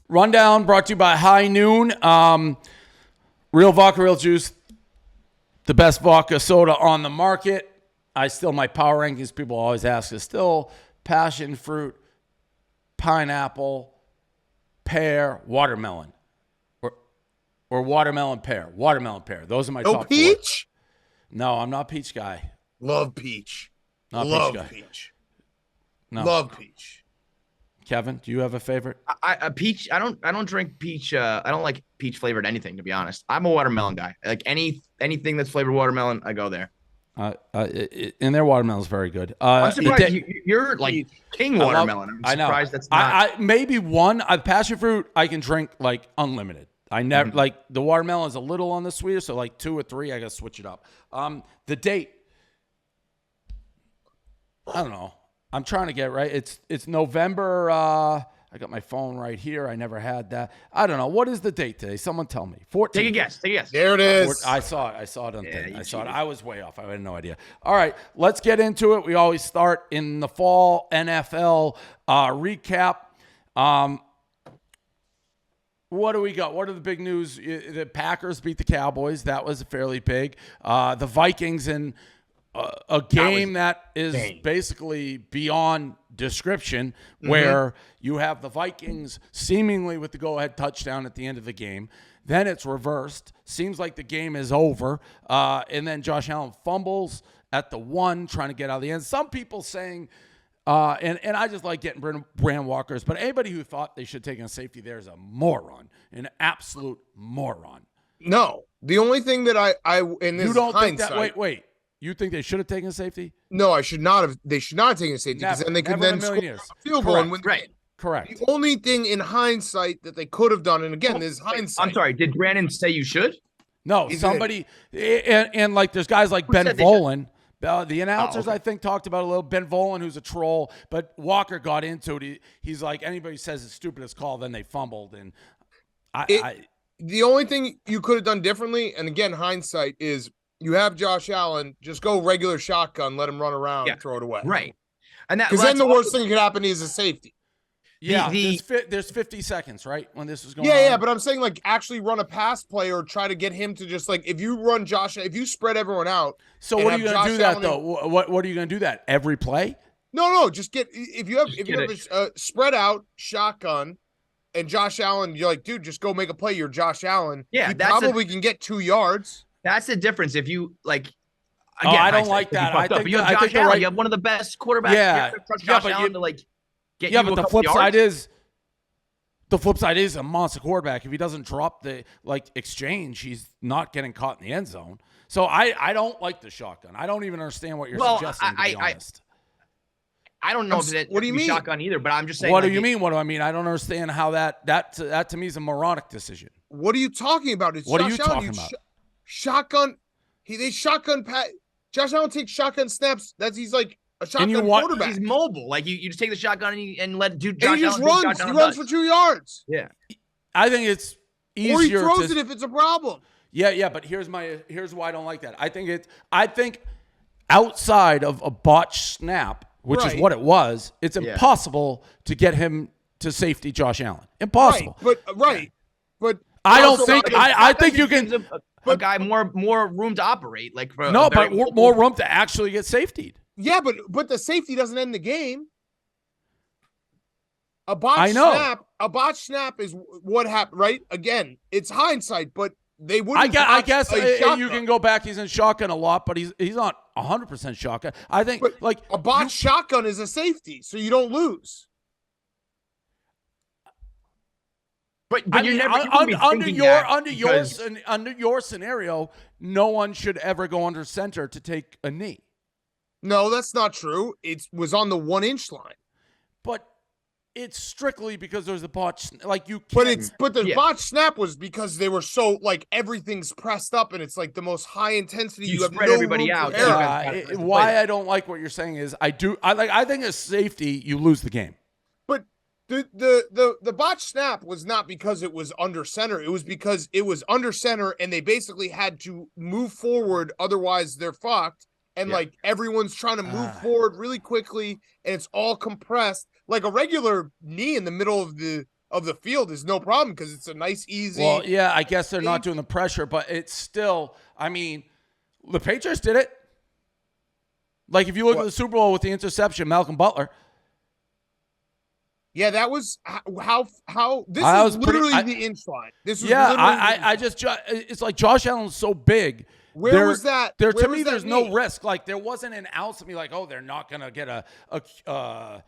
Rundown brought to you by High Noon. Real vodka, real juice. The best vodka soda on the market. My power rankings, people always ask, is still passion fruit, pineapple, pear, watermelon. Or watermelon pear. Watermelon pear. Those are my top peach? 4. No, I'm not a peach guy. Love peach. Not Love peach guy. peach. No. Love peach. Kevin, do you have a favorite? Peach. I don't drink peach. I don't like peach flavored anything, to be honest. I'm a watermelon guy. Like anything that's flavored watermelon, I go there. And their watermelon is very good. I'm surprised you're like king watermelon. I'm surprised that's not. Maybe one. Passion fruit I can drink like unlimited. I never like the watermelon is a little on the sweeter, so like 2 or 3, I gotta switch it up. The date. I don't know. I'm trying to get right. It's November. I got my phone right here. I never had that. I don't know. What is the date today? Someone tell me. 14. Take a guess. There it is. I saw it on thing. I saw it. I was way off. I had no idea. All right, let's get into it. We always start in the fall NFL recap. What do we got? What are the big news? The Packers beat the Cowboys. That was fairly big. The Vikings in a game that is basically beyond description, where you have the Vikings seemingly with the go-ahead touchdown at the end of the game. Then it's reversed. Seems like the game is over. And then Josh Allen fumbles at the 1, trying to get out of the end. Some people saying, and I just like getting brand walkers, but anybody who thought they should take a safety there is a moron, an absolute moron. No, the only thing that I in this you don't hindsight, think that? Wait. You think they should have taken a safety? No, I should not have. They should not have taken a safety because then they could then score a field goal and win. Right. Correct. The only thing in hindsight that they could have done, and again, this is hindsight. I'm sorry. Did Brandon say you should? No, somebody and like there's guys like Ben Volen. The announcers, I think, talked about a little. Ben Volen, who's a troll, but Walker got into it. He's like, anybody says it's stupidest call, then they fumbled. And the only thing you could have done differently, and again, hindsight, is you have Josh Allen, just go regular shotgun, let him run around and throw it away. Right. And because then the worst thing that could happen is a safety. Yeah, there's 50 seconds, right, when this was going on? Yeah, but I'm saying, like, actually run a pass play or try to get him to just, like, if you run if you spread everyone out. So what are you going to do that, though? What are you going to do that? Every play? No, just if you have a spread out shotgun and Josh Allen, you're like, dude, just go make a play. You're Josh Allen. Yeah, you probably can get 2 yards. That's the difference. If you, like, again, I don't like that. I think you have Josh Allen. You have one of the best quarterbacks. Yeah. Josh Allen to, like, yeah, but the flip side is a monster quarterback. If he doesn't drop the exchange, he's not getting caught in the end zone. So I don't like the shotgun. I don't even understand what you're suggesting. To be honest, I don't know if that. What do you mean shotgun either? But I'm just saying. What do you mean? What do I mean? I don't understand how that to me is a moronic decision. What are you talking about? What are you talking about? Shotgun. They shotgun pat. Josh Allen takes shotgun snaps. He's like a shotgun quarterback. He's mobile. Like you just take the shotgun and let Josh Allen. He just runs. He runs for 2 yards. Yeah. I think it's easier. Or he throws it if it's a problem. Yeah. But here's why I don't like that. I think outside of a botched snap, which is what it was, it's impossible to get him to safety Josh Allen. Impossible. But I don't think. I think you can. A guy more room to operate. More room to actually get safetied. Yeah, but the safety doesn't end the game. A botched snap is what happened, right? Again, it's hindsight, but they wouldn't. I guess you can go back. He's in shotgun a lot, but he's not 100% shotgun. I think a botched shotgun is a safety, so you don't lose. But you're never under your scenario, no one should ever go under center to take a knee. No, that's not true. It was on the 1-inch line. But it's strictly because there's a botch. Like you can't. But the botch snap was because they were so everything's pressed up and it's like the most high intensity. You have spread everybody out. Why I don't like what you're saying is I think as safety you lose the game. But the botch snap was not because it was under center. It was because it was under center and they basically had to move forward. Otherwise they're fucked. And everyone's trying to move forward really quickly and it's all compressed. Like a regular knee in the middle of the of the field is no problem because it's a nice, easy. Well, yeah, I guess they're not doing the pressure, but it's still, I mean, the Patriots did it. Like, if you look at the Super Bowl with the interception, Malcolm Butler. Yeah, that was how this is literally the inch line. This was it's like Josh Allen's so big. Where was that? To me, there's no risk. Like, there wasn't an ounce of me like, oh, they're not going to get a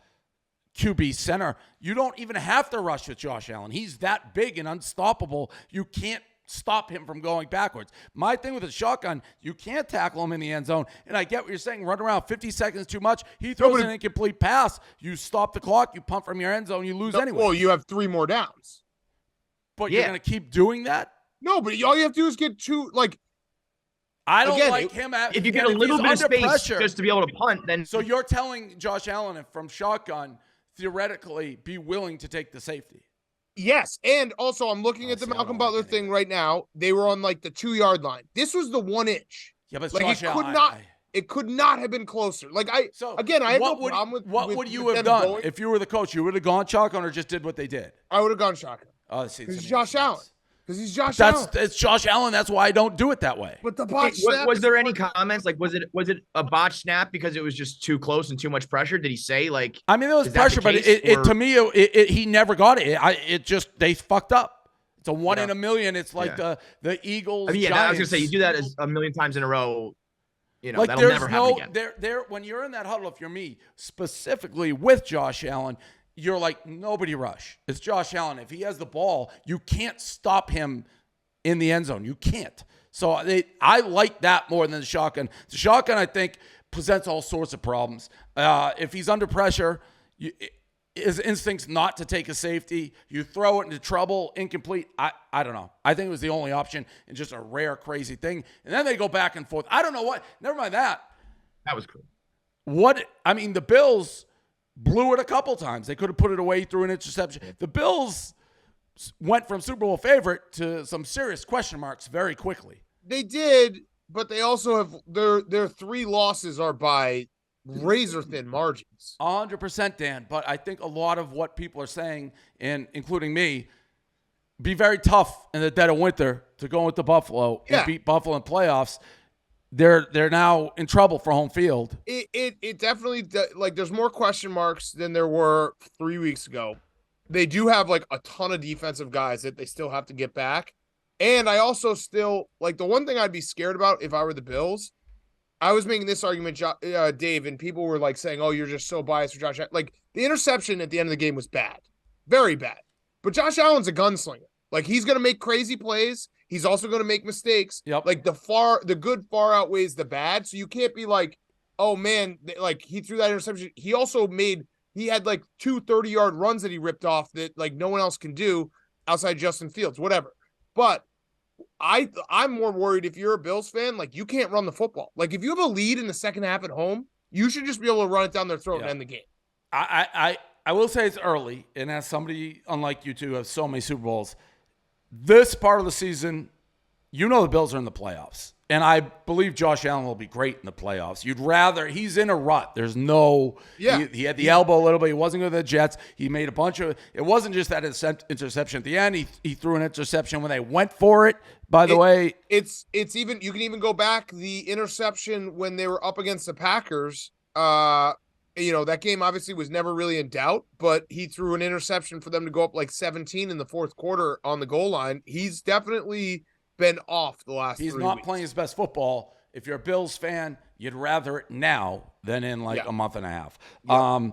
QB center. You don't even have to rush with Josh Allen. He's that big and unstoppable. You can't stop him from going backwards. My thing with a shotgun, you can't tackle him in the end zone. And I get what you're saying. Run around 50 seconds too much. He throws an incomplete pass. You stop the clock. You punt from your end zone. You lose anyway. Well, you have 3 more downs. But you're going to keep doing that? No, but all you have to do is get 2, like, I don't like him. If you get a little bit of space pressure, just to be able to punt, then. So you're telling Josh Allen from shotgun, theoretically, be willing to take the safety. Yes, and also I'm looking at the Malcolm Butler thing right now. They were on like the 2-yard line. This was the 1 inch. Yeah, but like Josh Allen, it could not have been closer. Like I have no problem with what would you have done if you were the coach? You would have gone shotgun or just did what they did? I would have gone shotgun. Oh, see, because Josh Allen. Because he's Josh Allen. It's Josh Allen. That's why I don't do it that way. But the botch snap. Was there any comments? Like, was it a botch snap because it was just too close and too much pressure? Did he say like? I mean, there was pressure, but to me, he never got it. They fucked up. It's a 1 in a million. It's like the Eagles. I mean, Giants. I was gonna say you do that a million times in a row. You know, like, that'll never happen again. There, when you're in that huddle, if you're me, specifically with Josh Allen, you're like, nobody rush. It's Josh Allen. If he has the ball, you can't stop him in the end zone. You can't. So I like that more than the shotgun. The shotgun, I think, presents all sorts of problems. If he's under pressure, his instinct's not to take a safety. You throw it into trouble, incomplete. I don't know. I think it was the only option and just a rare, crazy thing. And then they go back and forth. I don't know what. Never mind that. That was cool. The Bills blew it a couple times. They could have put it away through an interception. The Bills went from Super Bowl favorite to some serious question marks very quickly. They did, but they also have their 3 losses are by razor thin margins. 100%, Dan. But I think a lot of what people are saying, and including me, be very tough in the dead of winter to go into Buffalo and beat Buffalo in playoffs. They're now in trouble for home field. It definitely, like, there's more question marks than there were 3 weeks ago. They do have like a ton of defensive guys that they still have to get back. And I also still, like, the one thing I'd be scared about if I were the Bills, I was making this argument, Dave, and people were like saying, oh, you're just so biased for Josh Allen. Like, the interception at the end of the game was bad. Very bad. But Josh Allen's a gunslinger. Like, he's going to make crazy plays. He's also going to make mistakes. Yep. Like, the good far outweighs the bad. So you can't be like, oh, man, like, he threw that interception. He had like 2 30-yard runs that he ripped off that like no one else can do outside Justin Fields, whatever. But I'm more worried if you're a Bills fan, like, you can't run the football. Like, if you have a lead in the second half at home, you should just be able to run it down their throat and end the game. I will say it's early, and as somebody unlike you two who have so many Super Bowls, this part of the season, the Bills are in the playoffs. And I believe Josh Allen will be great in the playoffs. He's in a rut. There's no, he had the elbow a little bit. He wasn't good with the Jets. He made a bunch of, it wasn't just that interception at the end. He threw an interception when they went for it, by the way. It's even, you can even go back the interception when they were up against the Packers. That game obviously was never really in doubt, but he threw an interception for them to go up like 17 in the fourth quarter on the goal line. He's definitely been off the last 3 weeks. He's not playing his best football. If you're a Bills fan, you'd rather it now than in a month and a half. Yeah.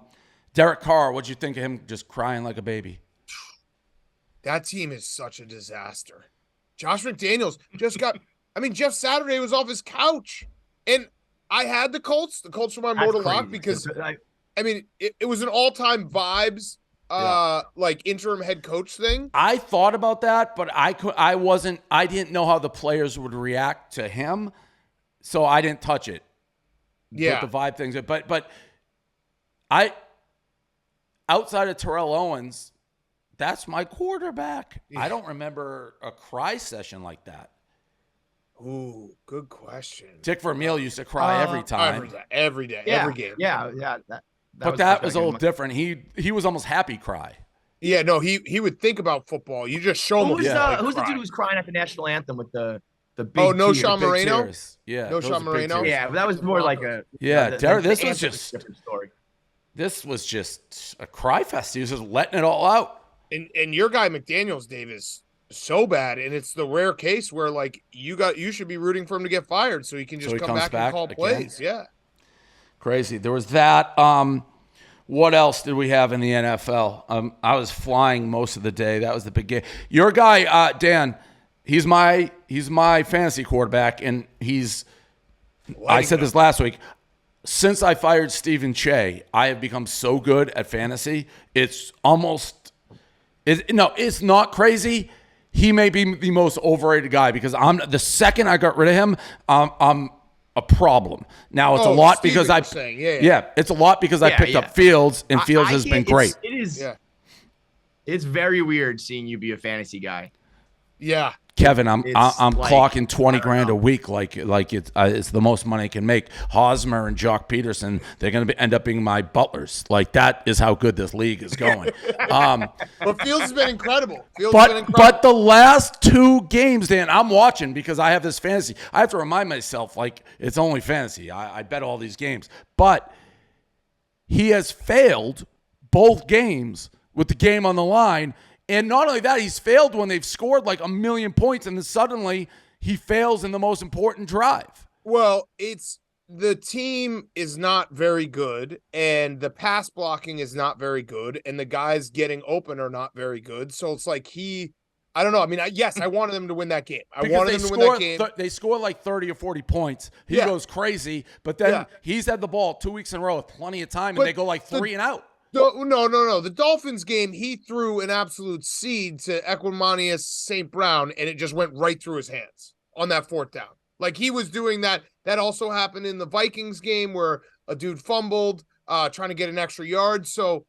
Derek Carr, what'd you think of him just crying like a baby? That team is such a disaster. Josh McDaniels just got Jeff Saturday was off his couch. And I had the Colts. The Colts were my mortal lock because it was an all-time vibes like interim head coach thing. I thought about that, but I didn't know how the players would react to him, so I didn't touch it. Yeah. With the vibe things. But outside of Terrell Owens, that's my quarterback. Yeah. I don't remember a cry session like that. Ooh, good question. Dick Vermeil used to cry every time. Every day, yeah, every game. Yeah. But that was a little different. He was almost happy cry. Yeah, no, he would think about football. You just show him. Who's Like, the dude who was crying at the national anthem with the big Oh, no, tears? Sean Big Moreno. tears. Yeah, No those Sean are big Moreno? tears. Yeah, but that was more like a Derek, this was anthem just a different story. This was just a cry fest. He was just letting it all out. And your guy McDaniels, Dave, is so bad, and it's the rare case where like you should be rooting for him to get fired so he can just come back and call again. plays. Yeah, crazy. There was that. What else did we have in the NFL? I was flying most of the day. That was the big game. Your guy, Dan, he's my fantasy quarterback, and I said this last week. Since I fired Stephen Che, I have become so good at fantasy. It's not crazy. He may be the most overrated guy because the second I got rid of him, I'm a problem. Now it's a lot because it's a lot because I picked up Fields, and Fields has been great. It is. Yeah. It's very weird seeing you be a fantasy guy. Yeah. Kevin, I'm clocking $20,000 a week, like it's the most money I can make. Hosmer and Jock Peterson, they're going to end up being my butlers. Like that is how good this league is going. But Fields has been incredible. But the last 2 games, Dan, I'm watching because I have this fantasy. I have to remind myself, like it's only fantasy. I bet all these games, but he has failed both games with the game on the line. And not only that, he's failed when they've scored like 1 million points, and then suddenly he fails in the most important drive. Well, the team is not very good, and the pass blocking is not very good, and the guys getting open are not very good. So it's like I don't know. I mean, yes, I wanted them to win that game. They score like 30 or 40 points. He goes crazy, but then he's had the ball 2 weeks in a row with plenty of time, and they go like 3 and out. No. The Dolphins game, he threw an absolute seed to Equanimeous St. Brown, and it just went right through his hands on that 4th down. Like he was doing that. That also happened in the Vikings game where a dude fumbled, trying to get an extra yard. So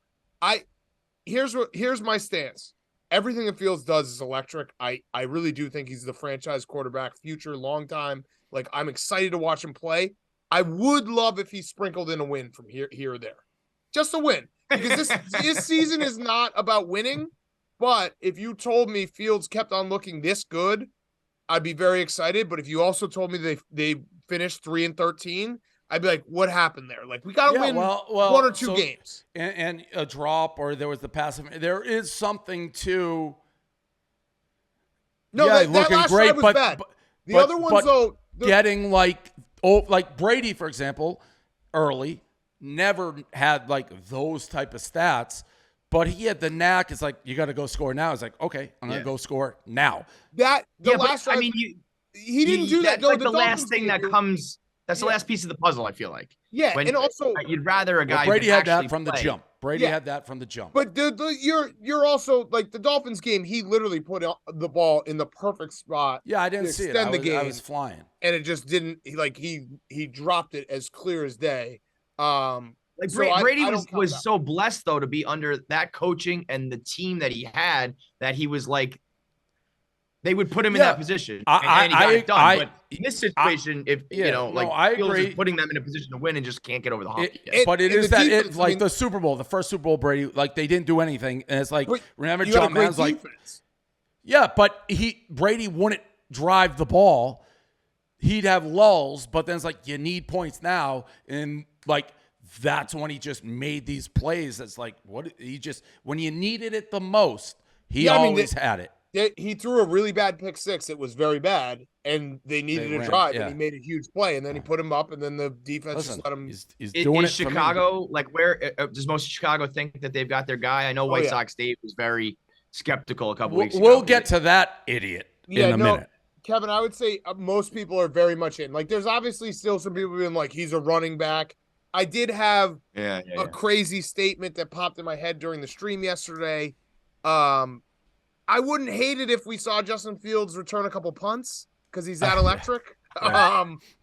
here's my stance. Everything that Fields does is electric. I really do think he's the franchise quarterback, future, long time. Like I'm excited to watch him play. I would love if he sprinkled in a win from here or there. Just a win. Because this season is not about winning, but if you told me Fields kept on looking this good, I'd be very excited. But if you also told me they finished 3-13, I'd be like, what happened there? Like we gotta win 1 or 2 games. And a drop, or there was the passive. There is something to that looking last great, was bad. The other ones though, getting like Brady, for example, early. Never had like those type of stats, but he had the knack. It's like, you got to go score now. It's like, okay, I'm going to go score now. He didn't do that. That's like the last thing that comes. That's the last piece of the puzzle, I feel like. Yeah, and also you'd rather a guy. Brady had that from the jump. Brady had that from the jump. But you're also like the Dolphins game. He literally put the ball in the perfect spot. Yeah, I didn't see it. I was flying, and it just didn't. He dropped it as clear as day. Brady was so blessed though to be under that coaching and the team that he had, that he was like, they would put him in that position. And he got it done. But in this situation, I agree, putting them in a position to win and just can't get over the hump. But it is that like the Super Bowl, the first Super Bowl, Brady, like they didn't do anything, and it's like, remember John Madden's like, but Brady wouldn't drive the ball. He'd have lulls, but then it's like, you need points now, and like that's when he just made these plays. That's like, when you needed it the most, he always had it. He threw a really bad pick 6. It was very bad, and they needed a drive, and he made a huge play, and then he put him up, and then the defense just let him. He's doing it. Chicago, like where does most of Chicago think that they've got their guy? I know White Sox Dave was very skeptical a couple weeks ago. We'll get to that idiot in a minute. Kevin, I would say most people are very much in. Like, there's obviously still some people being like, he's a running back. I did have a crazy statement that popped in my head during the stream yesterday. I wouldn't hate it if we saw Justin Fields return a couple punts because he's that electric.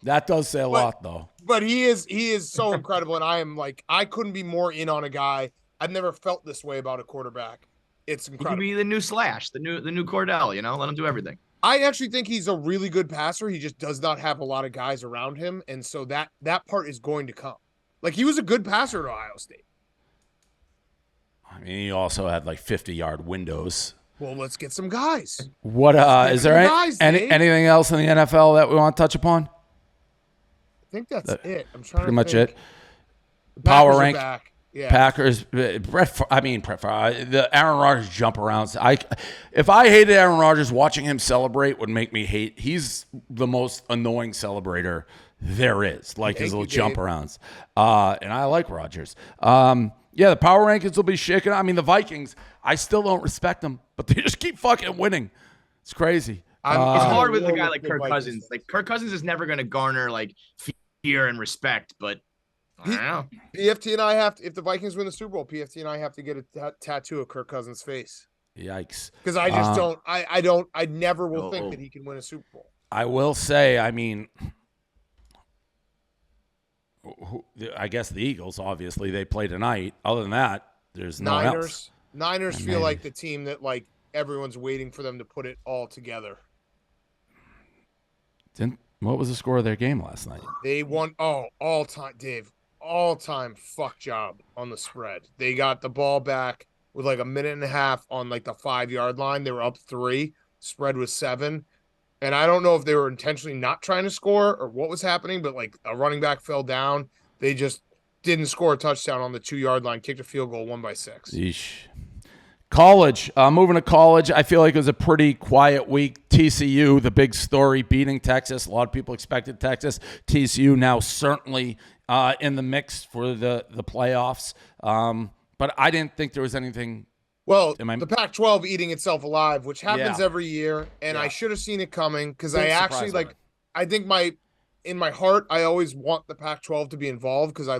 That does say a lot, though. But he is so incredible, and I couldn't be more in on a guy. I've never felt this way about a quarterback. It's incredible. He could be the new Slash, the new Cordell. Let him do everything. I actually think he's a really good passer. He just does not have a lot of guys around him, and so that part is going to come. Like, he was a good passer at Ohio State. I mean, he also had like 50-yard windows. Well, let's get some guys. What is there anything else in the NFL that we want to touch upon? I think that's it. I'm trying pretty to much think. it. The Power rank. Back. Yeah. Packers. The Aaron Rodgers jump arounds. If I hated Aaron Rodgers, watching him celebrate would make me hate. He's the most annoying celebrator there is. Like his little jump arounds. And I like Rodgers. Yeah, the power rankings will be shaken. I mean, the Vikings, I still don't respect them, but they just keep fucking winning. It's crazy. It's hard with a guy like Kirk Cousins. Like Kirk Cousins is never going to garner like fear and respect, but I don't know. PFT and I have to, if the Vikings win the Super Bowl, PFT and I have to get a tattoo of Kirk Cousins' face. Yikes. Because I just I never will think that he can win a Super Bowl. I will say, I mean, I guess the Eagles, obviously, they play tonight. Other than that, there's no else. Niners feel like the team that like everyone's waiting for them to put it all together. What was the score of their game last night? They won. All time, Dave. All-time fuck job on the spread. They got the ball back with like a minute and a half on like the 5-yard line. They were up 3. Spread was 7. And I don't know if they were intentionally not trying to score or what was happening, but like a running back fell down. They just didn't score a touchdown on the 2-yard line, kicked a field goal, won by 6. Yeesh. College, moving to college, I feel like it was a pretty quiet week. TCU, the big story, beating Texas. A lot of people expected Texas. TCU now certainly in the mix for the playoffs. But I didn't think there was anything. Well, the Pac-12 eating itself alive, which happens every year, and I should have seen it coming because I actually I think in my heart, I always want the Pac-12 to be involved because I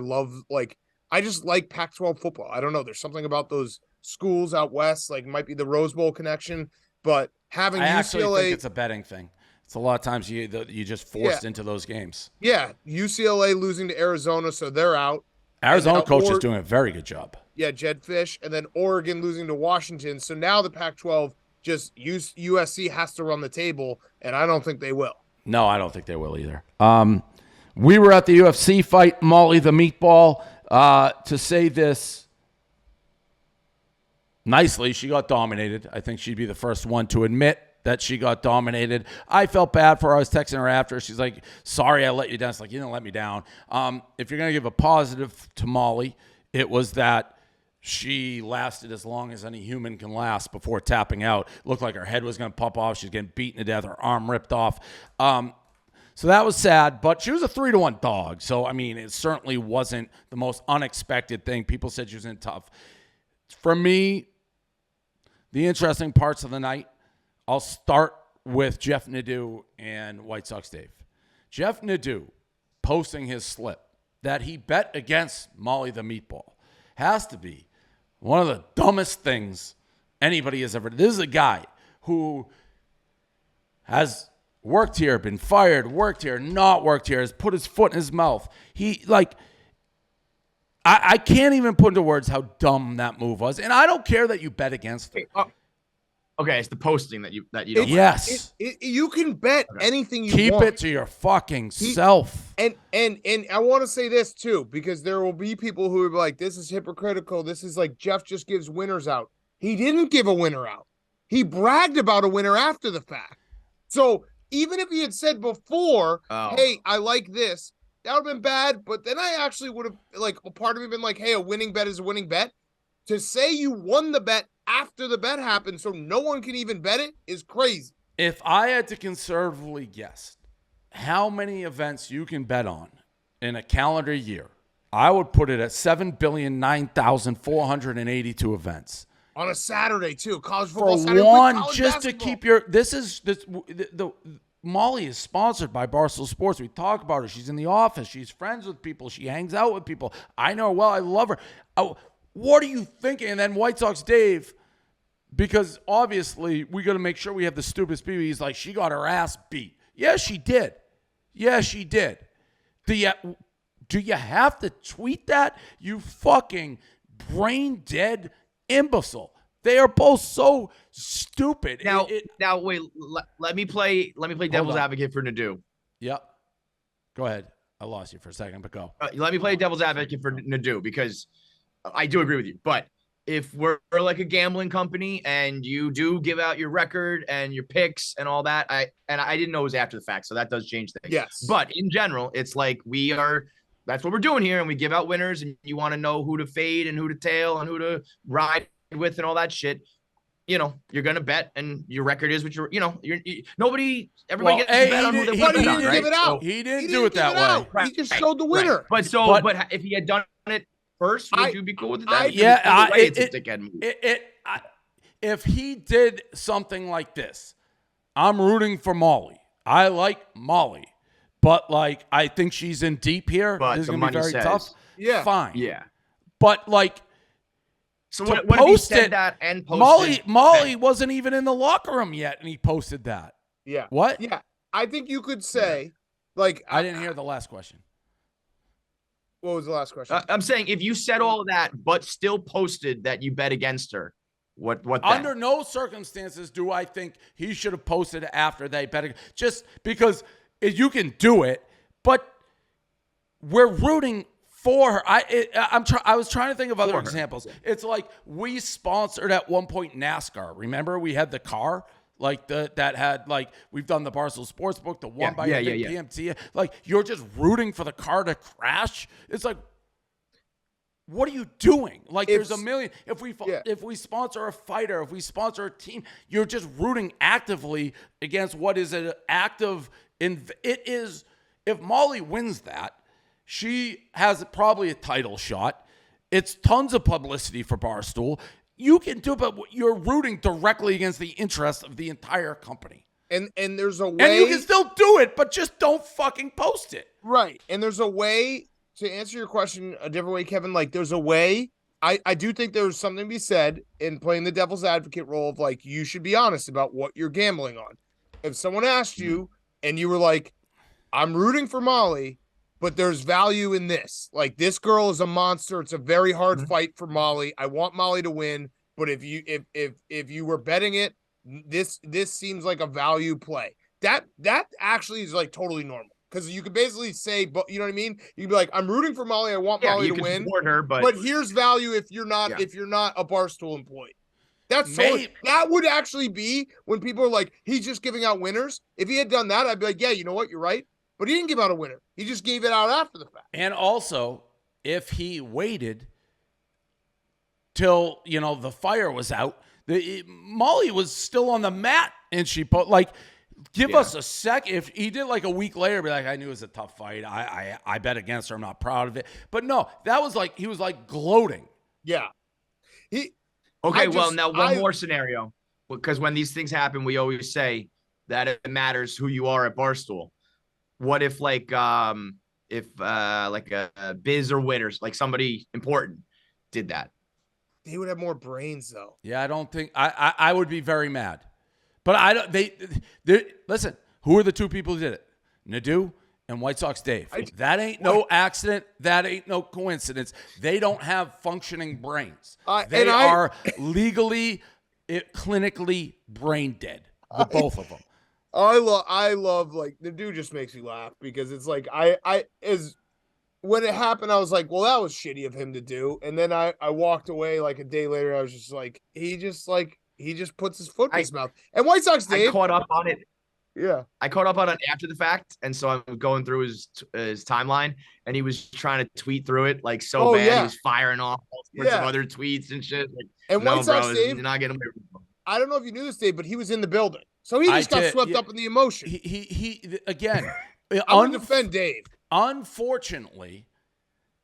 just like Pac-12 football. I don't know. There's something about those schools out west, like might be the Rose Bowl connection, but having I UCLA, actually think it's a betting thing. It's a lot of times you just forced into those games. Yeah, UCLA losing to Arizona, so they're out. Arizona coach is doing a very good job. Yeah, Jed Fish, and then Oregon losing to Washington. So now the Pac-12 just USC has to run the table, and I don't think they will. No, I don't think they will either. We were at the UFC fight, Molly the Meatball. To say this nicely, she got dominated. I think she'd be the first one to admit that she got dominated. I felt bad for her. I was texting her after. She's like, sorry I let you down. It's like, you didn't let me down. If you're going to give a positive to Molly, it was that she lasted as long as any human can last before tapping out. Looked like her head was going to pop off. She's getting beaten to death. Her arm ripped off. So that was sad, but she was a 3-1 dog. So, I mean, it certainly wasn't the most unexpected thing. People said she was in tough. For me, the interesting parts of the night, I'll start with Jeff Nadeau and White Sox Dave. Jeff Nadeau posting his slip that he bet against Molly the Meatball has to be one of the dumbest things anybody has ever done. This is a guy who has worked here, been fired, worked here, not worked here, has put his foot in his mouth. I can't even put into words how dumb that move was. And I don't care that you bet against it. Okay, it's the posting that you don't. Yes. You can bet anything you Keep want. it to your fucking self. And I want to say this too, because there will be people who are like, this is hypocritical. This is like Jeff just gives winners out. He didn't give a winner out. He bragged about a winner after the fact. So even if he had said before, hey, I like this, that would have been bad. But then I actually would have, like, a part of me been like, hey, a winning bet is a winning bet. To say you won the bet after the bet happened so no one can even bet it is crazy. If I had to conservatively guess how many events you can bet on in a calendar year, I would put it at 7,009,482 events. On a Saturday, too. College football For Saturday. one, just basketball. To keep your... The Molly is sponsored by Barstool Sports. We talk about her. She's in the office. She's friends with people. She hangs out with people. I know her well. I love her. What are you thinking? And then White Sox Dave, because obviously we got to make sure we have the stupidest people. He's like, she got her ass beat. Yeah, she did. Yeah, she did. Do you have to tweet that? You fucking brain dead imbecile. They are both so stupid. Now wait. Let me play devil's advocate for Nadeau. Yep. Go ahead. I lost you for a second, but go. Let me play devil's advocate for Nadeau because I do agree with you. But if we're like a gambling company and you do give out your record and your picks and all that, I didn't know it was after the fact, so that does change things. Yes. But in general, it's like that's what we're doing here, and we give out winners, and you want to know who to fade and who to tail and who to ride with and all that shit. You know, you're gonna bet, and your record is what everybody gets to bet on who they want. He didn't give it out. He didn't do it that way. He just showed the winner. Right. But if he had done it first, would you be cool with that? It's a dickhead move. If he did something like this, I'm rooting for Molly. I like Molly, but like I think she's in deep here. But this is gonna be very tough. Yeah, fine. Yeah, but like. So what if he said that and posted? Molly wasn't even in the locker room yet, and he posted that. Yeah. What? Yeah. I think you could say, like, I didn't hear the last question. What was the last question? I'm saying if you said all of that, but still posted that you bet against her, what then? Under no circumstances do I think he should have posted after they bet. Just because you can do it, but we're rooting for her. I was trying to think of other examples. It's like we sponsored at one point NASCAR. Remember we had the car like that had like we've done the Barstool Sports book, the one by PMT. Like you're just rooting for the car to crash. It's like, what are you doing? Like there's a million. If we sponsor a fighter, if we sponsor a team, you're just rooting actively against what is an active. It is if Molly wins that. She has probably a title shot. It's tons of publicity for Barstool. You can do it, but you're rooting directly against the interests of the entire company. And there's a way. And you can still do it, but just don't fucking post it. Right. And there's a way to answer your question a different way, Kevin. Like there's a way. I do think there's something to be said in playing the devil's advocate role of like, you should be honest about what you're gambling on. If someone asked you and you were like, I'm rooting for Molly, but there's value in this. Like this girl is a monster. It's a very hard fight for Molly. I want Molly to win, but if you were betting it, this seems like a value play. That actually is like totally normal because you could basically say, but you know what I mean. You can be like, I'm rooting for Molly. I want Molly to win. Her, but here's value if you're not a Barstool employee. That would actually be when people are like, he's just giving out winners. If he had done that, I'd be like, yeah, you know what, you're right. But he didn't give out a winner. He just gave it out after the fact. And also, if he waited till, the fire was out, Molly was still on the mat and she give us a sec. If he did like a week later, be like, I knew it was a tough fight. I bet against her. I'm not proud of it. But no, that was like, he was like gloating. Yeah. Now one more scenario. Because when these things happen, we always say that it matters who you are at Barstool. What if like a Biz or Winners, like somebody important did that? They would have more brains though. Yeah, I don't think I would be very mad. But I don't they listen, who are the two people who did it? Nadu and White Sox Dave. That ain't no accident. That ain't no coincidence. They don't have functioning brains. They are legally, clinically brain dead. Both of them. I love like the dude just makes me laugh because it's like when it happened, I was like, well, that was shitty of him to do. And then I walked away like a day later. I was just like, he just puts his foot in his mouth. And White Sox Dave, I caught up on it. Yeah. I caught up on it after the fact. And so I'm going through his timeline and he was trying to tweet through it like so bad. Yeah. He was firing off all sorts of other tweets and shit. Like, and White Sox Dave, you're not getting away from him. I don't know if you knew this, Dave, but he was in the building. So he just got swept up in the emotion. He again. I'm going to defend Dave. Unfortunately,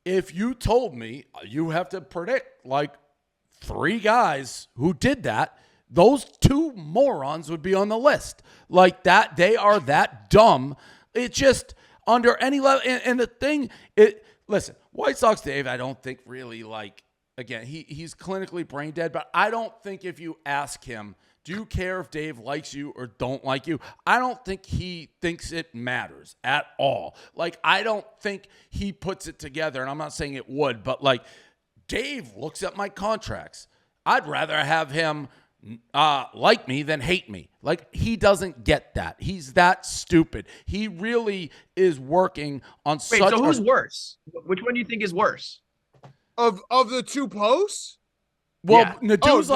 if you told me you have to predict like 3 guys who did that, those 2 morons would be on the list. Like that, they are that dumb. It just under any level. And the thing, listen, White Sox Dave, I don't think really like. Again, he's clinically brain dead, but I don't think if you ask him, do you care if Dave likes you or don't like you? I don't think he thinks it matters at all. Like, I don't think he puts it together, and I'm not saying it would, but like, Dave looks at my contracts. I'd rather have him like me than hate me. Like, he doesn't get that. He's that stupid. He really is working on such. Wait, so who's worse? Which one do you think is worse? Of the 2 posts? Well, Nadu's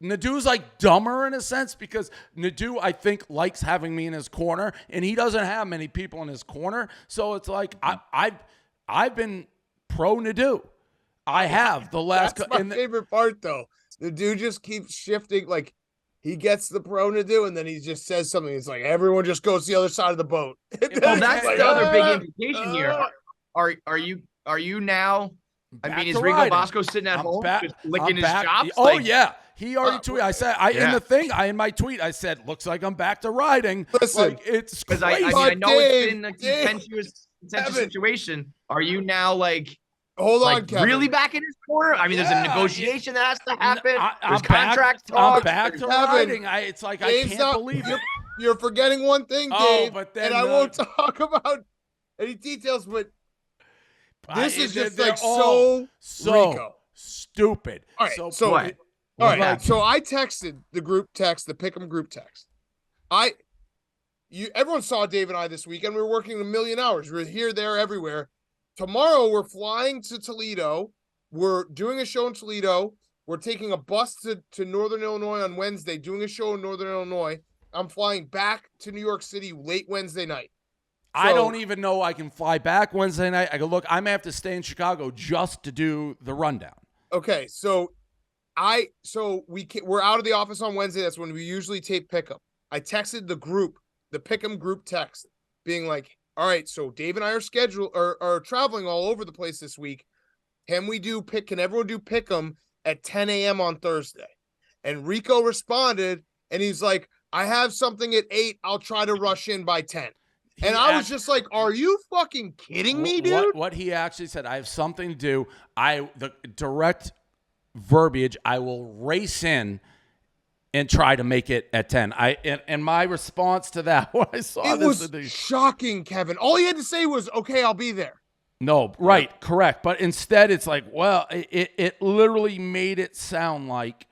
Nadu's like dumber in a sense because Nadu, I think, likes having me in his corner, and he doesn't have many people in his corner. So it's like I've been pro Nadu. I have the last. That's my favorite part, though. Nadu just keeps shifting. Like he gets the pro Nadu, and then he just says something. It's like everyone just goes to the other side of the boat. Well, that's the other big implication here. Are you now? I mean, is Rico Bosco sitting at home just licking his chops? Oh, yeah. He already tweeted. I said, in my tweet, I said, looks like I'm back to riding. Listen, it's crazy. I know it's been a contentious situation. Are you now hold on, Kevin. Really back in his corner? I mean, there's a negotiation that has to happen. There's contract talk. I'm back to riding. It's like Dave's I can't believe it. You're forgetting one thing, Dave. And I won't talk about any details, but this is just so Rico. Stupid. All right, so I texted the group text, the Pick'em group text. Everyone saw Dave and I this weekend. We were working a million hours. We were here, there, everywhere. Tomorrow we're flying to Toledo. We're doing a show in Toledo. We're taking a bus to Northern Illinois on Wednesday, doing a show in Northern Illinois. I'm flying back to New York City late Wednesday night. I don't even know I can fly back Wednesday night. I go, look, I may have to stay in Chicago just to do the rundown. Okay, so we're out of the office on Wednesday. That's when we usually tape Pick'em. I texted the group, the Pick'em group text, being like, all right, so Dave and I are traveling all over the place this week. Can everyone do Pick'em at 10 a.m. on Thursday? And Rico responded, and he's like, I have something at 8. I'll try to rush in by 10. And I was just like, are you fucking kidding me, dude? What he actually said, I have something to do. The direct verbiage, I will race in and try to make it at 10. And my response to that, when I saw this. It was shocking, Kevin. All he had to say was, okay, I'll be there. No, right, correct. But instead, it's like, well, it literally made it sound like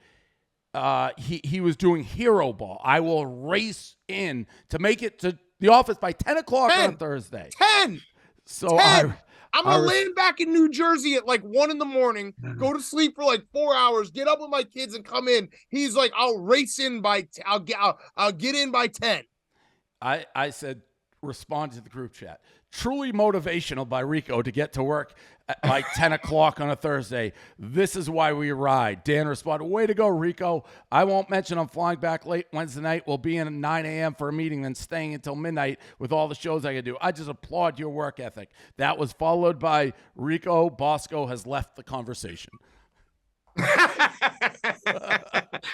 he was doing hero ball. I will race in to make it to the office by 10 o'clock on Thursday. 10! So 10. I'm going to land back in New Jersey at 1 in the morning, go to sleep for 4 hours, get up with my kids and come in. He's like, I'll race in by, I'll get in by 10. I said, respond to the group chat. Truly motivational by Rico to get to work by 10 o'clock on a Thursday. This is why we ride. Dan responded, way to go, Rico. I won't mention I'm flying back late Wednesday night. We'll be in at 9 a.m. for a meeting, then staying until midnight with all the shows I can do. I just applaud your work ethic. That was followed by Rico Bosco has left the conversation.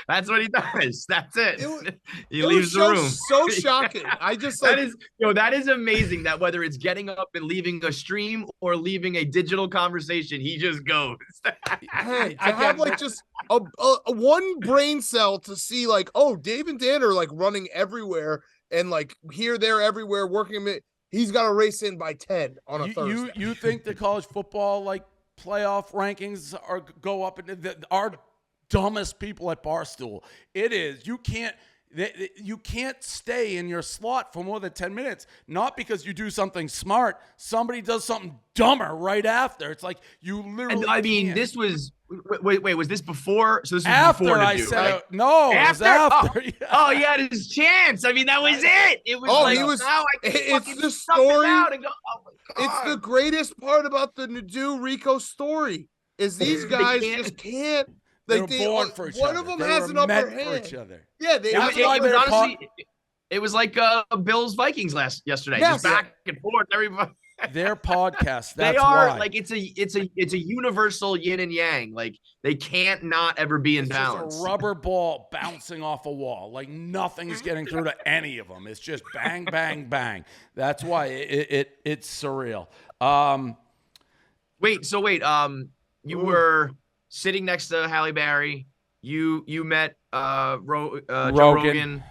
That's what he does. That's it. He leaves the room. So shocking. I just that is amazing that whether it's getting up and leaving a stream or leaving a digital conversation, he just goes. Hey, to have just a one brain cell to see Dave and Dan are running everywhere and here, there, everywhere, working. He's got to race in by 10 on a Thursday. You think the college football playoff rankings go up, and our dumbest people at Barstool. It is. You can't stay in your slot for more than 10 minutes, not because you do something smart. Somebody does something dumber right after. It's like you literally. And I mean, this was. Wait, was this before? So this was after before I said right? No, after? It was after. Oh, he had his chance. I mean, that was it. It was he was. Now I can it's the story. Out and go, oh my God. It's the greatest part about the Nadu Rico story is these guys just can't. They're born for each other. One of them has an upper hand. For each other. Yeah, it was like Bills Vikings yesterday. Yes. Just back and forth. Everybody. Their podcast. They are why. It's a universal yin and yang. They can't not ever be in balance. Just a rubber ball bouncing off a wall. Nothing's getting through to any of them. It's just bang, bang, bang. That's why it's surreal. Wait. You were sitting next to Halle Berry. You met Joe Rogan.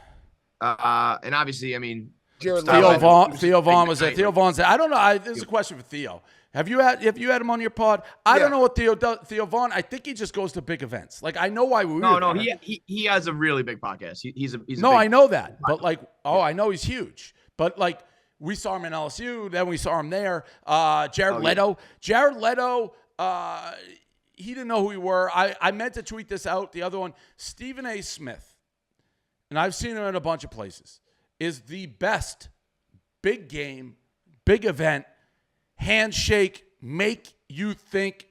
And obviously, I mean, Theo Vaughn was there. Theo Vaughn's there. I don't know. This is a question for Theo. Have you had him on your pod? I don't know what Theo does. Theo Vaughn, I think he just goes to big events. I know why we were there. He has a really big podcast. He's I know that. But I know he's huge. But we saw him in LSU, then we saw him there. Jared Leto. Jared Leto, he didn't know who we were. I meant to tweet this out. The other one, Stephen A. Smith, and I've seen him in a bunch of places, is the best big game, big event, handshake, make you think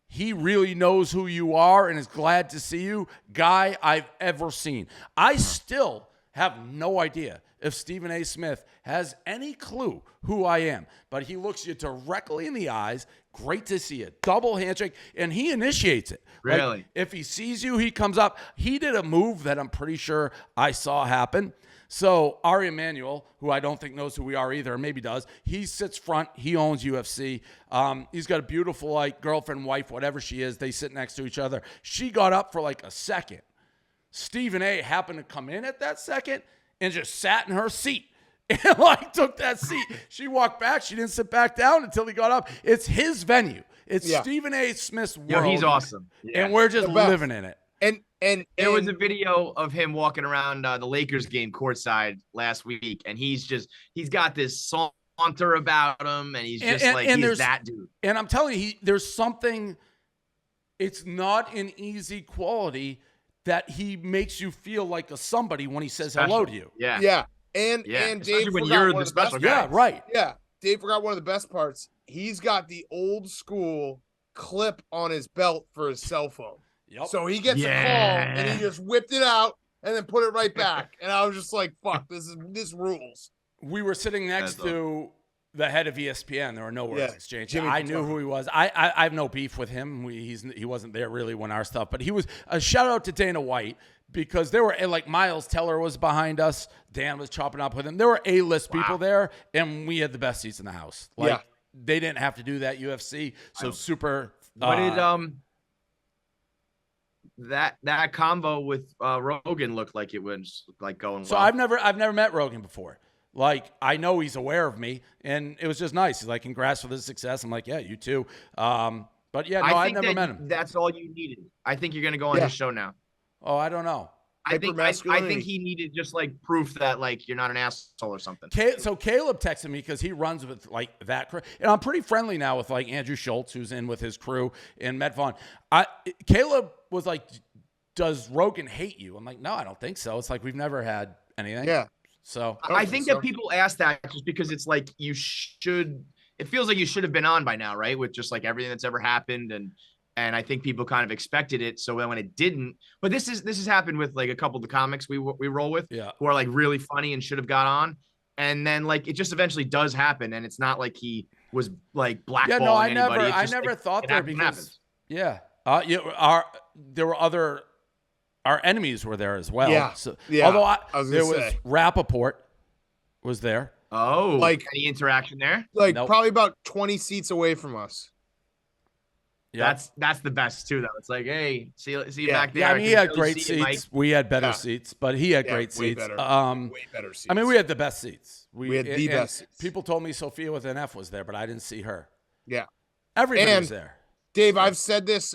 he really knows who you are and is glad to see you guy I've ever seen. I still have no idea if Stephen A. Smith has any clue who I am, but he looks you directly in the eyes. Great to see you. Double handshake, and he initiates it. Really? Like, if he sees you, he comes up. He did a move that I'm pretty sure I saw happen. So Ari Emanuel, who I don't think knows who we are either, or maybe does, he sits front. He owns UFC. He's got a beautiful girlfriend, wife, whatever she is. They sit next to each other. She got up for a second. Stephen A. happened to come in at that second and just sat in her seat and took that seat. She walked back. She didn't sit back down until he got up. It's his venue. It's Stephen A. Smith's world. Yo, he's awesome. Yeah. And we're just living in it. And there was a video of him walking around the Lakers game courtside last week, and he's got this saunter about him, and he's he's that dude. And I'm telling you, there's something. It's not an easy quality that he makes you feel like a somebody when he says hello to you. Yeah. And Dave, when you're the special guy. Yeah, right. Yeah, Dave forgot one of the best parts. He's got the old school clip on his belt for his cell phone. Yep. So he gets a call and he just whipped it out and then put it right back. And I was just like, fuck, this rules. We were sitting next to the head of ESPN. There were no words exchanged. Jimmy I knew who he was. I have no beef with him. He wasn't there really when our stuff, but he was a shout out to Dana White because there were Miles Teller was behind us. Dan was chopping up with him. There were A-list people there, and we had the best seats in the house. They didn't have to do that UFC. So super. What did that combo with Rogan looked like it was going well? So I've never met Rogan before. I know he's aware of me, and it was just nice. He's like, congrats for the success. I'm like, yeah, you too. But yeah, no, I've never met him. That's all you needed. I think you're going to go on his show now. Oh, I don't know. I think he needed just proof that you're not an asshole or something. So Caleb texted me because he runs with that crew, and I'm pretty friendly now with Andrew Schultz, who's in with his crew, and Matt Vaughn. Caleb was like, "Does Rogan hate you?" I'm like, "No, I don't think so." It's we've never had anything. Yeah. So I think that people ask that just because it's you should. It feels like you should have been on by now, right? With just everything that's ever happened and I think people kind of expected it. So when it didn't, but this has happened with a couple of the comics we roll with, who are really funny and should have got on, and then it just eventually does happen, and it's not he was blackballing anybody. I never thought there because there were our enemies were there as well. Yeah. So, yeah. Although there was Rappaport was there. Oh, any interaction there? Nope. Probably about 20 seats away from us. Yeah. That's the best too, though. It's hey, see you back there. Yeah, I mean, he had great seats. We had better seats, but he had great seats. Way better seats. I mean, we had the best seats. We had the best seats. People told me Sophia with an F was there, but I didn't see her. Yeah. Everybody was there. Dave, I've said this.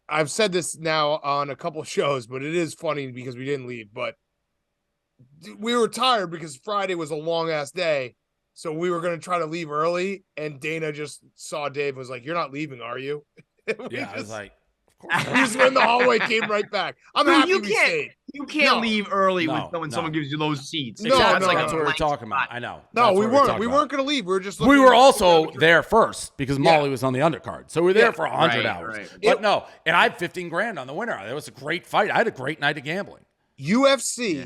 I've said this now on a couple of shows, but it is funny because we didn't leave. But we were tired because Friday was a long ass day. So we were going to try to leave early, and Dana just saw Dave and was like, "You're not leaving, are you?" I was like, "Of course." We just went in the hallway, came right back. I'm happy we stayed. You can't leave early when someone gives you those seats. That's what we were talking about. I know. No, we weren't. We weren't going to leave. We were just. We were also there first because Molly was on the undercard, so we were there for 100 hours. Right. But no, and I had $15,000 on the winner. It was a great fight. I had a great night of gambling. UFC. Yeah.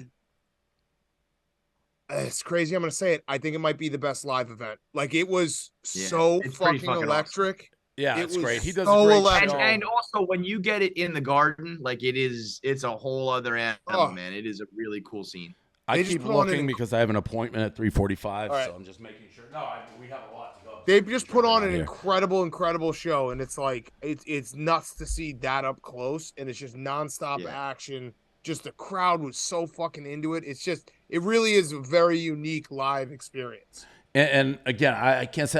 It's crazy. I'm going to say it. I think it might be the best live event. It was so fucking electric. Awesome. Yeah, it's great. He does so a great electric. show. And also when you get it in the garden, it's a whole other animal, man. It is a really cool scene. I keep looking because I have an appointment at 3:45, so I'm just making sure. No, we have a lot to go. They've just put on an incredible show, and it's it's nuts to see that up close, and it's just nonstop action. Just the crowd was so fucking into it. It really is a very unique live experience. And again, I can't say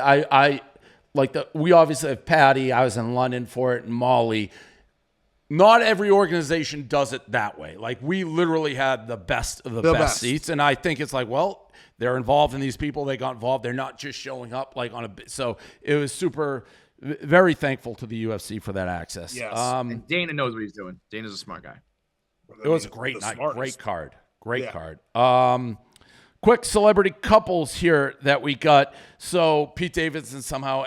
we obviously have Patty. I was in London for it, and Molly. Not every organization does it that way. We literally had the best of the best seats, and I think it's they're involved in these people. They got involved. They're not just showing up on a. So it was super. very thankful to the UFC for that access. Yes. And Dana knows what he's doing. Dana's a smart guy. It was a great night. Great card. Great card. Quick celebrity couples here that we got. So Pete Davidson somehow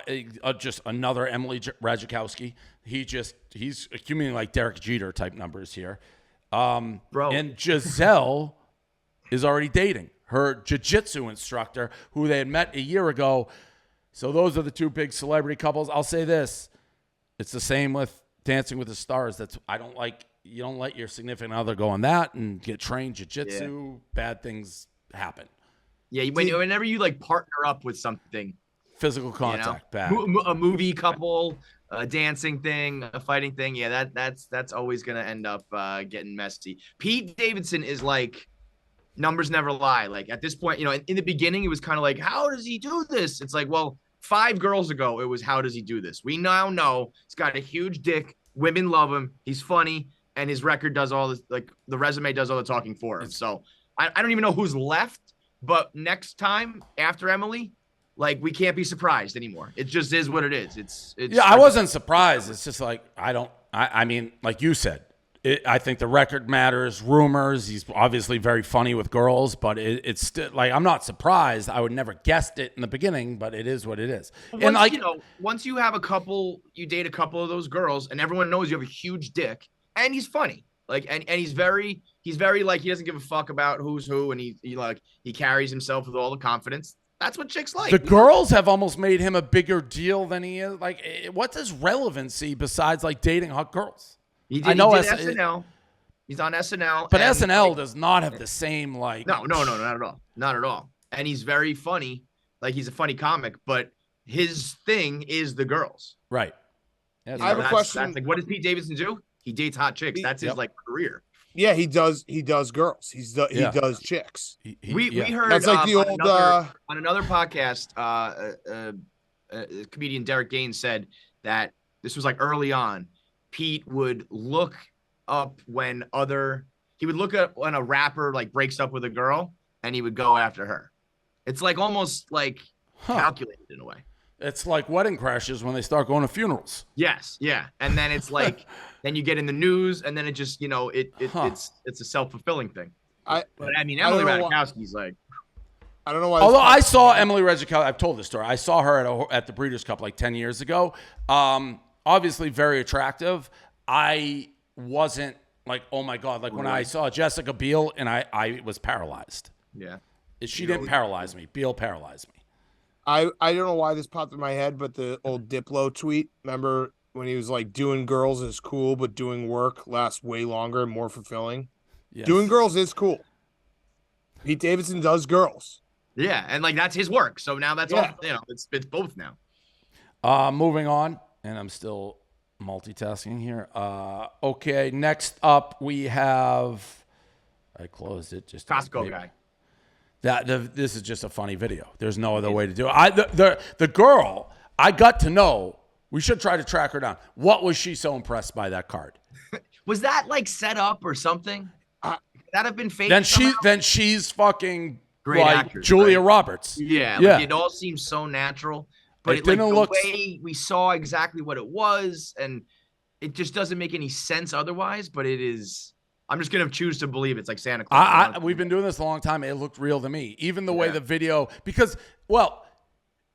just another Emily Ratajkowski. He's accumulating like Derek Jeter type numbers here. Bro. And Giselle is already dating her jiu-jitsu instructor who they had met a year ago. So those are the two big celebrity couples. I'll say this. It's the same with Dancing with the Stars. You don't let your significant other go on that and get trained jiu-jitsu. Yeah. Bad things happen. Yeah, whenever you like partner up with something. Physical contact, bad. A movie couple, a dancing thing, a fighting thing. Yeah, that's always going to end up getting messy. Pete Davidson is like, numbers never lie. Like at this point, in the beginning, it was kind of like, how does he do this? It's like, well, 5 girls ago, it was, how does he do this? We now know he's got a huge dick. Women love him. He's funny. And his record does all this, like the resume does all the talking for him. So I don't even know who's left, but next time after Emily, like we can't be surprised anymore. It just is what it is. It's I wasn't surprised. It's just like, I mean, like you said, I think the record matters, rumors. He's obviously very funny with girls, but it's still like, I'm not surprised. I would never guessed it in the beginning, but it is what it is. And like, once you have you date a couple of those girls and everyone knows you have a huge dick. And he's funny, like, and he's very like, he doesn't give a fuck about who's who, and he carries himself with all the confidence. That's what chicks like. The girls have almost made him a bigger deal than he is. Like, what's his relevancy besides like dating hot girls? He did SNL. He's on SNL, but SNL does not have the same like. No, not at all. And he's very funny, like he's a funny comic, but his thing is the girls. Right. Yeah, I have a question. That's like, what does Pete Davidson do? He dates hot chicks. That's his like career. Yeah, he does girls. He does chicks. We heard that's like the old on another podcast. Comedian Derek Gaines said that this was like early on. Pete would look up when a rapper like breaks up with a girl, and he would go after her. It's like almost like calculated in a way. It's like Wedding Crashers when they start going to funerals. Yes, yeah, and then it's like, then you get in the news, and then it just, it's a self-fulfilling thing. Emily Ratajkowski's like, I don't know why. Although I saw Emily Ratajkowski, I've told this story. I saw her at the Breeders' Cup like 10 years ago. Obviously very attractive. I wasn't like, oh my God, like when I saw Jessica Biel and I was paralyzed. Yeah, she didn't paralyze me. Biel paralyzed me. I don't know why this popped in my head, but the old Diplo tweet, remember when he was like, doing girls is cool, but doing work lasts way longer and more fulfilling? Yes. Doing girls is cool. Pete Davidson does girls. Yeah, and like that's his work. So now that's all, it's both now. Moving on, and I'm still multitasking here. Okay, next up we have, I closed it. Just Costco guy. This is just a funny video. There's no other way to do it. The girl, I got to know, we should try to track her down. What was she so impressed by that card? Was that like set up or something? Could that have been fake? Then she's fucking great like actress, Julia right? Roberts. Yeah. Like it all seems so natural. But it didn't look the way we saw exactly what it was, and it just doesn't make any sense otherwise, but it is. I'm just going to choose to believe it's like Santa Claus. We've been doing this a long time. It looked real to me. Even the way the video, because,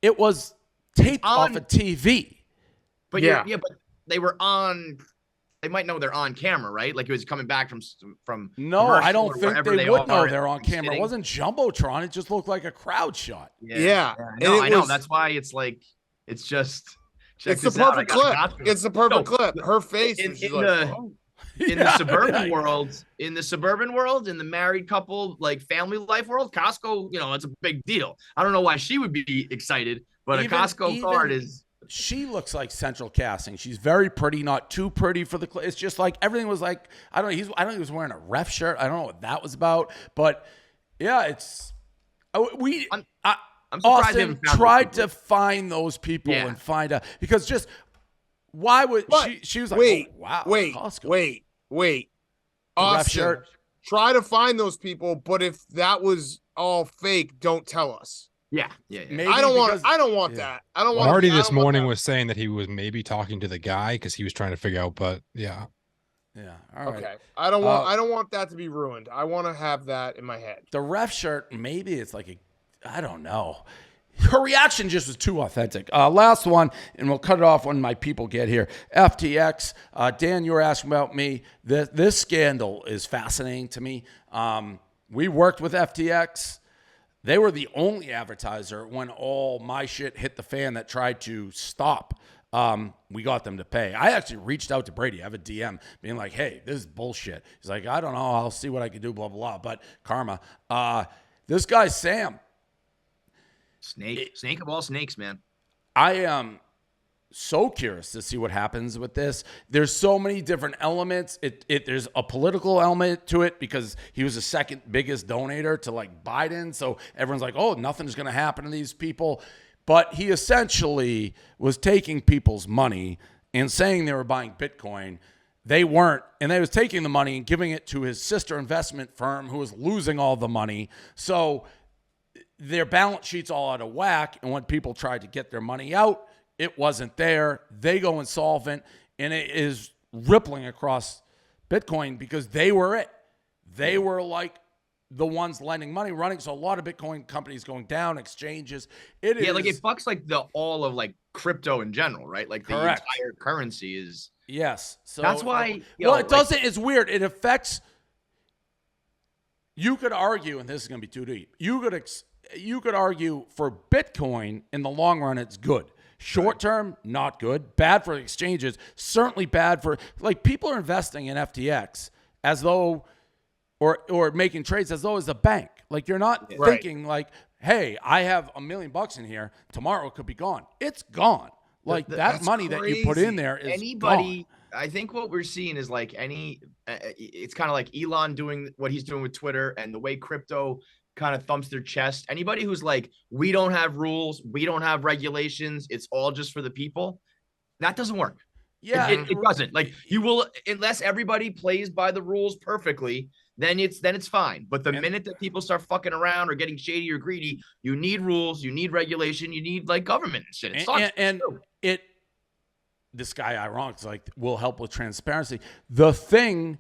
it was taped off a TV. But but they were on, they might know they're on camera, right? Like it was coming back from No, I don't think they would know they're on camera. It wasn't Jumbotron. It just looked like a crowd shot. Yeah. No, I know. That's why it's like, it's just, it's the perfect clip. It's the perfect clip. Her face is like, in the suburban world, in the married couple, like family life world, Costco, it's a big deal. I don't know why she would be excited, but a Costco card is. She looks like central casting. She's very pretty, not too pretty for the. It's just like everything was like, I don't know. He was wearing a ref shirt. I don't know what that was about, but yeah, it's. I'm Austin tried to find those people and find out, because just why would she was like, wait, Austin, try to find those people, but if that was all fake, don't tell us. Yeah. Maybe I don't want that. I don't want. Marty this morning was saying that he was maybe talking to the guy because he was trying to figure out. But yeah. All right. Okay. I don't want that to be ruined. I want to have that in my head. The ref shirt. Maybe it's like I don't know. Her reaction just was too authentic. Last one, and we'll cut it off when my people get here. FTX. Dan, you were asking about me. This scandal is fascinating to me. We worked with FTX. They were the only advertiser when all my shit hit the fan that tried to stop. We got them to pay. I actually reached out to Brady. I have a DM being like, hey, this is bullshit. He's like, I don't know. I'll see what I can do, blah, blah, blah. But karma. This guy, Sam. Snake of all snakes, man. I am so curious to see what happens with this. There's so many different elements. There's a political element to it because he was the second biggest donator to like Biden. So everyone's like, oh, nothing's going to happen to these people. But he essentially was taking people's money and saying they were buying Bitcoin. They weren't. And they was taking the money and giving it to his sister investment firm who was losing all the money. So their balance sheet's all out of whack. And when people tried to get their money out, it wasn't there. They go insolvent, and it is rippling across Bitcoin because they were it. They were like the ones lending money, running. So a lot of Bitcoin companies going down, exchanges. Like it fucks like all of like crypto in general, right? Like the Correct. entire currency is. Yes. So that's why. It doesn't. It's weird. It affects. You could argue, and this is going to be too deep. You could argue for Bitcoin in the long run, it's good. Short term, not good. Bad for exchanges. Certainly bad for like people are investing in FTX as though, or making trades as though it's a bank. Like you're not thinking like, hey, I have $1 million in here. Tomorrow it could be gone. It's gone. Like that money crazy. That you put in there is gone. I think what we're seeing is like it's kind of like Elon doing what he's doing with Twitter and the way crypto kind of thumps their chest. Anybody who's like, we don't have rules, we don't have regulations, it's all just for the people. That doesn't work. Yeah, it doesn't. Like you will, unless everybody plays by the rules perfectly, then it's fine. But the minute that people start fucking around or getting shady or greedy, you need rules, you need regulation, you need like government and shit. This guy, ironically, like will help with transparency. The thing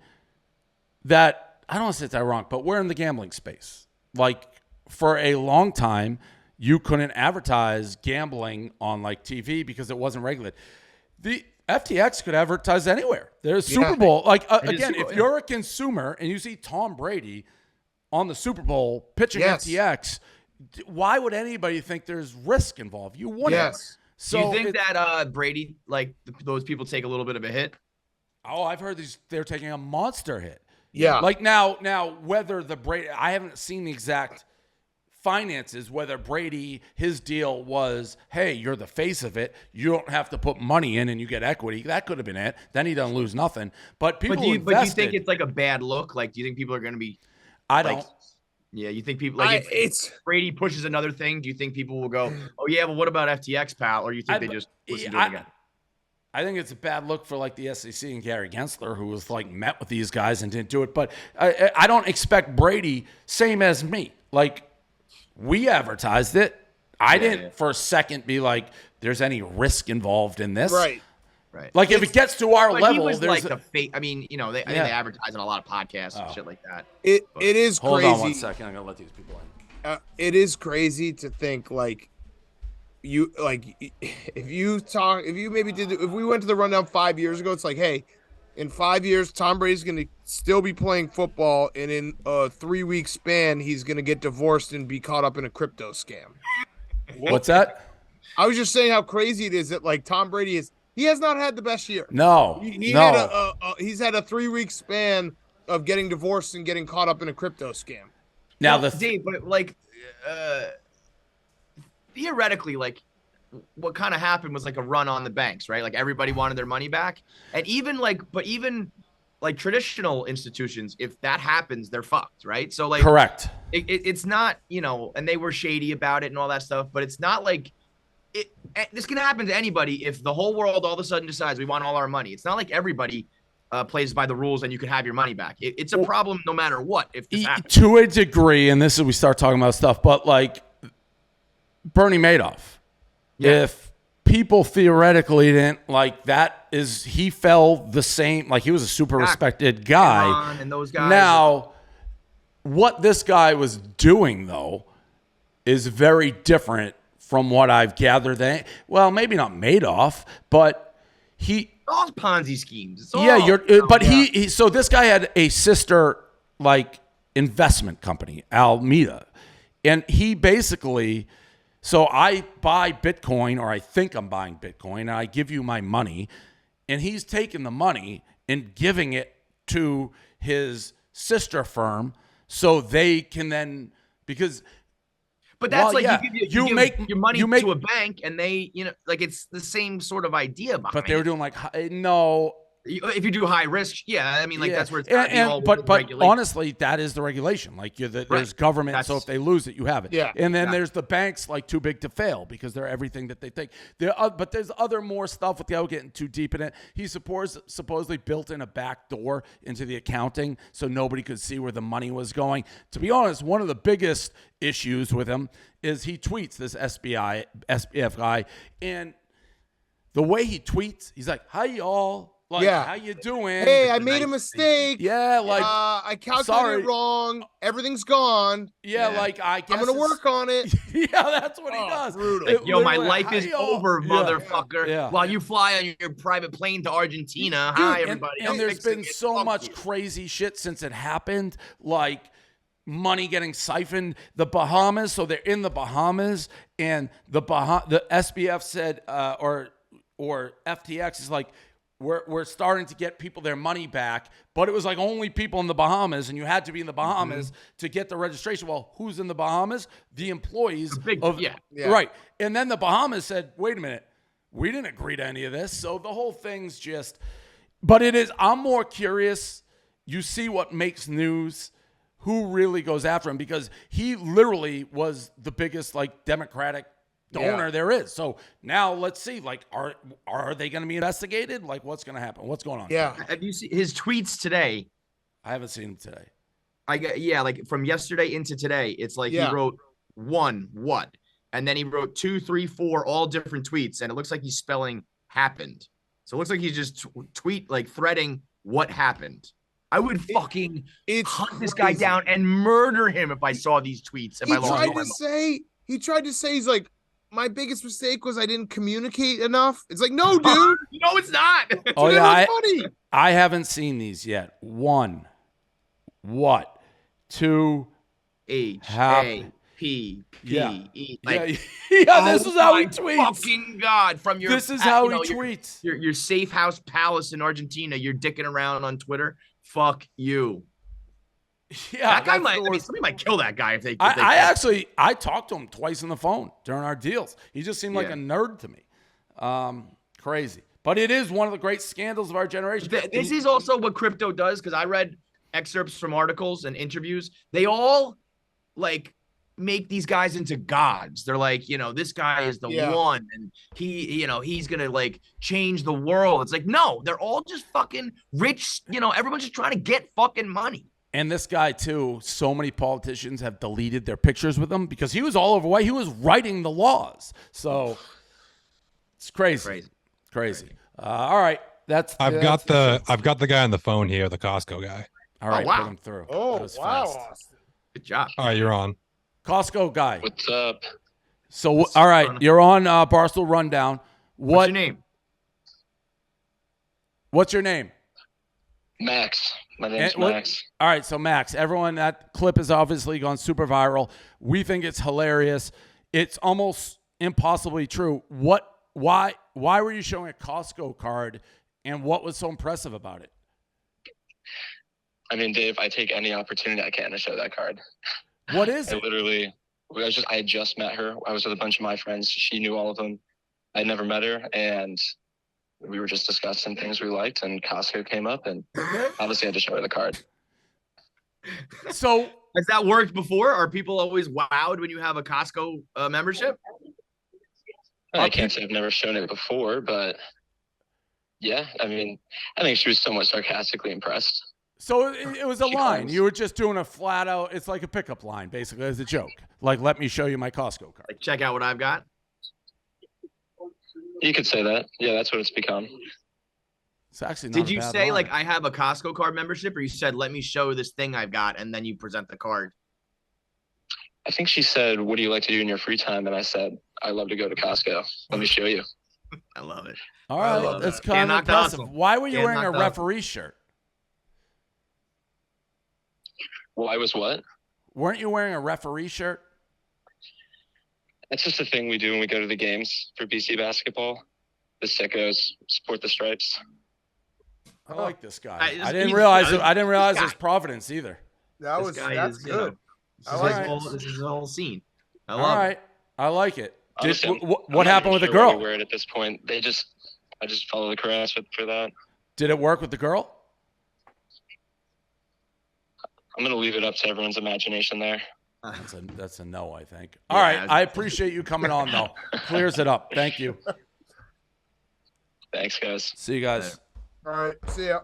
that I don't want to say it's ironic, but we're in the gambling space. Like for a long time, you couldn't advertise gambling on like TV because it wasn't regulated. The FTX could advertise anywhere. There's Super Bowl. Like again, if you're a consumer and you see Tom Brady on the Super Bowl pitching FTX, why would anybody think there's risk involved? You wouldn't. Yes. So do you think that Brady, like those people take a little bit of a hit? Oh, I've heard they're taking a monster hit. Yeah. Like now whether the Brady, I haven't seen the exact finances, whether Brady, his deal was, hey, you're the face of it. You don't have to put money in and you get equity. That could have been it. Then he doesn't lose nothing. But people invested. But do you think it's like a bad look? Like, do you think people are going to be? I don't. Yeah, you think people like if Brady pushes another thing? Do you think people will go, oh yeah, well what about FTX, pal? Or you think they just listen to it again? I think it's a bad look for like the SEC and Gary Gensler, who was like met with these guys and didn't do it. But I don't expect Brady, same as me. Like we advertised it. I didn't for a second be like, there's any risk involved in this. Right. Like if it gets to our level, there's like the fake. I mean, you know, they advertise on a lot of podcasts and shit like that. It is crazy. Hold on 1 second. I'm gonna let these people in. It is crazy to think like. If we went to the rundown 5 years ago, it's like, hey, in 5 years, Tom Brady's going to still be playing football, and in a 3-week span, he's going to get divorced and be caught up in a crypto scam. What's that? I was just saying how crazy it is that like Tom Brady he has not had the best year. No, he's had a 3-week span of getting divorced and getting caught up in a crypto scam. Now theoretically, like what kind of happened was like a run on the banks, right? Like everybody wanted their money back. And even like traditional institutions, if that happens, they're fucked, right? So like, correct. It's not, you know, and they were shady about it and all that stuff, but it's not like this can happen to anybody if the whole world all of a sudden decides we want all our money. It's not like everybody plays by the rules and you can have your money back. It's a problem no matter what. If this happens. To a degree, and this is we start talking about stuff, but like Bernie Madoff. Yeah. If people theoretically didn't like that, he fell the same. Like he was a super respected guy. And those guys. Now, what this guy was doing though is very different from what I've gathered. Well, maybe not Madoff, but all Ponzi schemes. So this guy had a sister like investment company, Alameda, and he basically. So I buy Bitcoin, or I think I'm buying Bitcoin, and I give you my money, and he's taking the money and giving it to his sister firm so they can then because. But that's you give your money to a bank, and they, it's the same sort of idea behind it. But they were doing no. If you do high risk, that's where it's but honestly, that is the regulation. Like there's government, so if they lose it, you have it. Yeah. And then there's the banks like too big to fail because they're everything that they think. But there's other more stuff without getting too deep in it. He supposedly built in a back door into the accounting so nobody could see where the money was going. To be honest, one of the biggest issues with him is he tweets this SBF guy, and the way he tweets, he's like, "Hi y'all." Like, how you doing? Hey, I made a mistake. Yeah, like I calculated wrong. Everything's gone. Yeah, like I guess I'm gonna work on it. Yeah, that's what he does. Brutal. My life is over, motherfucker. Yeah. While you fly on your private plane to Argentina. Dude, hi, everybody. And there's been so much crazy shit since it happened. Like money getting siphoned. The Bahamas. So they're in the Bahamas, and the SBF said, or FTX is like. We're starting to get people their money back, but it was like only people in the Bahamas, and you had to be in the Bahamas to get the registration. Well, who's in the Bahamas? The employees right. And then the Bahamas said, "Wait a minute, we didn't agree to any of this." So the whole thing's just. But it is. I'm more curious. You see what makes news. Who really goes after him? Because he literally was the biggest Democratic donor there is. So now let's see, are they going to be investigated? Like what's going to happen? What's going on? Yeah. Have you seen his tweets today? I haven't seen them today. From yesterday into today, it's like he wrote what? And then he wrote 2, 3, 4, all different tweets. And it looks like he's spelling happened. So it looks like he's just threading what happened. I would fucking hunt this guy down and murder him if I saw these tweets. He tried to say, he's like, my biggest mistake was I didn't communicate enough. It's like, no, dude. No, it's not. Funny. I haven't seen these yet. 1. What? 2. H-A-P-P-E. This is how he tweets. Fucking God. This is how he tweets. Your safe house palace in Argentina. You're dicking around on Twitter. Fuck you. Yeah, that guy somebody might kill that guy if they. I talked to him twice on the phone during our deals. He just seemed like a nerd to me. Crazy, but it is one of the great scandals of our generation. This is also what crypto does, because I read excerpts from articles and interviews. They all make these guys into gods. They're like, this guy is the one, and he's gonna change the world. It's like, no, they're all just fucking rich. Everyone's just trying to get fucking money. And this guy, too, so many politicians have deleted their pictures with him because he was all overweight. He was writing the laws. So it's crazy. All right. I've got the guy on the phone here, the Costco guy. All right, put him through. Oh, wow. Fast. Good job. All right, you're on. Costco guy. What's up? So, all right, you're on Barstool Rundown. What's your name? What's your name? Max. My name's Max. All right, so Max, everyone, that clip has obviously gone super viral. We think it's hilarious. It's almost impossibly true. Why were you showing a Costco card, and what was so impressive about it? I mean, Dave, I take any opportunity I can to show that card. What is it? I had just met her. I was with a bunch of my friends. She knew all of them. I'd never met her, and we were just discussing things we liked, and Costco came up, and obviously I had to show her the card. So has that worked before? Are people always wowed when you have a Costco membership? I can't say I've never shown it before, but yeah, I mean, I think she was somewhat sarcastically impressed. So it was a line. You were just doing a flat out. It's like a pickup line, basically, as a joke. Like, let me show you my Costco card. Like, check out what I've got. You could say that. Yeah, that's what it's become. It's actually not Did you say line. like I have a Costco card membership, or you said let me show this thing I've got, and then you present the card? I think she said, "What do you like to do in your free time?" And I said, "I love to go to Costco. Let me show you." I love it. All right, that's kind of impressive. Why were you wearing a referee shirt? Well, I was what? Weren't you wearing a referee shirt? That's just a thing we do when we go to the games for BC basketball. The sickos support the stripes. I like this guy. I didn't realize it was Providence either. That's good. This is the whole scene. I love it. I like it. What happened with the girl? Wear it at this point. I just follow the crowd for that. Did it work with the girl? I'm gonna leave it up to everyone's imagination there. That's a no, I think. All right, I appreciate you coming on though. Clears it up. Thank you. Thanks, guys. See you guys. All right, see ya.